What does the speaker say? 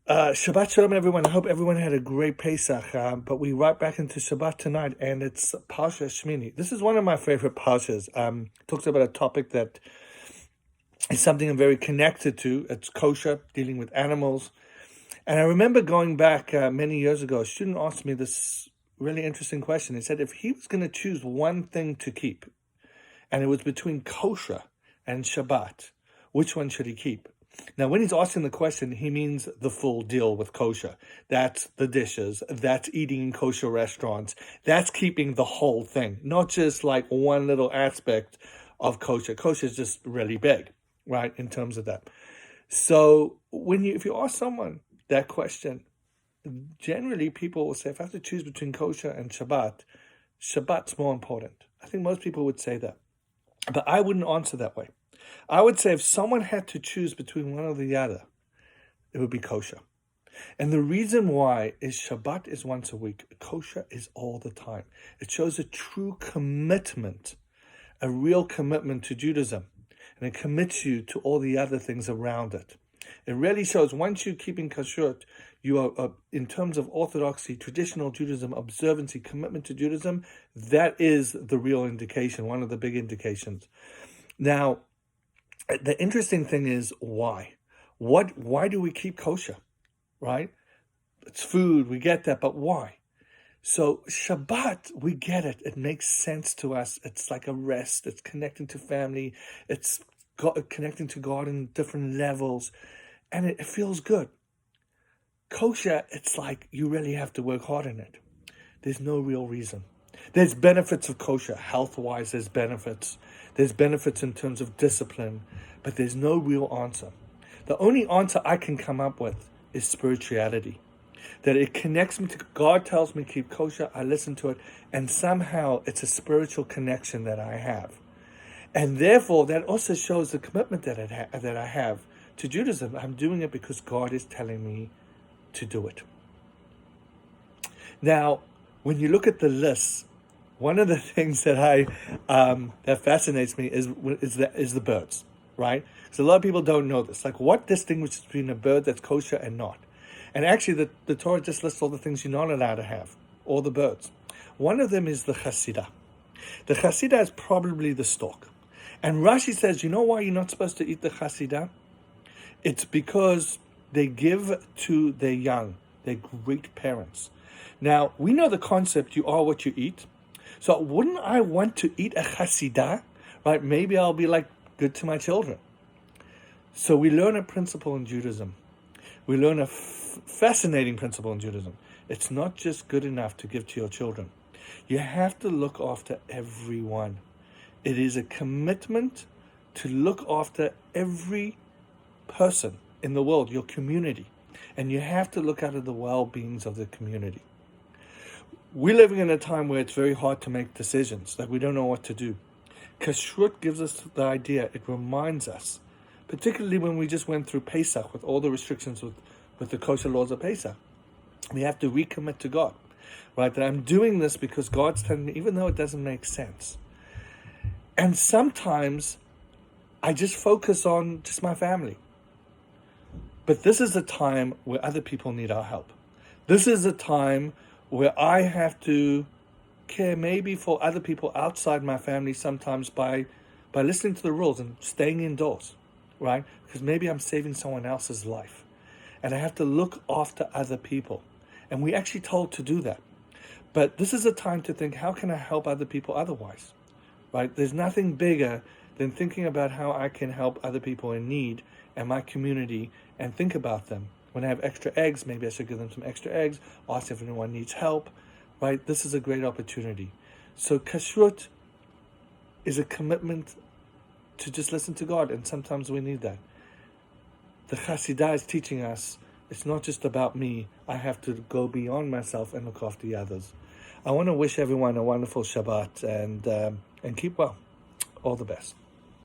Shabbat Shalom, everyone. I hope everyone had a great Pesach. But we right back into Shabbat tonight, and it's Parshas Shmeni. This is one of my favorite Parshas. Talks about a topic that is something I'm very connected to. It's kosher, dealing with animals. And I remember going back many years ago, a student asked me this really interesting question. He said if he was going to choose one thing to keep, and it was between kosher and Shabbat, which one should he keep? Now, when he's asking the question, he means the full deal with kosher. That's the dishes. That's eating in kosher restaurants. That's keeping the whole thing, not just like one little aspect of kosher. Kosher is just really big, right, in terms of that. So if you ask someone that question, generally people will say, if I have to choose between kosher and Shabbat, Shabbat's more important. I think most people would say that. But I wouldn't answer that way. I would say if someone had to choose between one or the other, it would be kosher. And the reason why is Shabbat is once a week. Kosher is all the time. It shows a true commitment, a real commitment to Judaism. And it commits you to all the other things around it. It really shows once you're keeping Kashrut, you are, in terms of orthodoxy, traditional Judaism, observancy, commitment to Judaism, that is the real indication, one of the big indications. Now, the interesting thing is why? Why do we keep kosher, right? It's food, we get that, but why? So Shabbat, we get it. It makes sense to us. It's like a rest. It's connecting to family. It's connecting to God in different levels. And it feels good. Kosher, it's like you really have to work hard in it. There's no real reason. There's benefits of kosher. Health-wise, there's benefits. There's benefits in terms of discipline. But there's no real answer. The only answer I can come up with is spirituality. That it connects me to God, tells me keep kosher, I listen to it, and somehow it's a spiritual connection that I have. And therefore, that also shows the commitment that I have to Judaism. I'm doing it because God is telling me to do it. Now, when you look at the list, one of the things that that fascinates me is the birds, right? Because a lot of people don't know this. Like, what distinguishes between a bird that's kosher and not? And actually, the Torah just lists all the things you're not allowed to have, all the birds. One of them is the chasidah. The chasidah is probably the stork. And Rashi says, you know why you're not supposed to eat the chasidah? It's because they give to their young, their great parents. Now, we know the concept, you are what you eat. So wouldn't I want to eat a chasidah? Right? Maybe I'll be like good to my children. So we learn a principle in Judaism. We learn a fascinating principle in Judaism. It's not just good enough to give to your children. You have to look after everyone. It is a commitment to look after every person in the world, your community. And you have to look out at the well-beings of the community. We're living in a time where it's very hard to make decisions, that we don't know what to do. Kashrut gives us the idea, it reminds us, particularly when we just went through Pesach with all the restrictions with the kosher laws of Pesach. We have to recommit to God, right? That I'm doing this because God's telling me, even though it doesn't make sense. And sometimes I just focus on just my family. But this is a time where other people need our help. This is a time where I have to care maybe for other people outside my family sometimes by listening to the rules and staying indoors, right? Because maybe I'm saving someone else's life. And I have to look after other people. And we're actually told to do that. But this is a time to think, how can I help other people otherwise? Right? There's nothing bigger than thinking about how I can help other people in need and my community and think about them. When I have extra eggs, maybe I should give them some extra eggs, ask if anyone needs help, right? This is a great opportunity. So Kashrut is a commitment to just listen to God, and sometimes we need that. The Chasidah is teaching us, it's not just about me. I have to go beyond myself and look after the others. I want to wish everyone a wonderful Shabbat and keep well. All the best.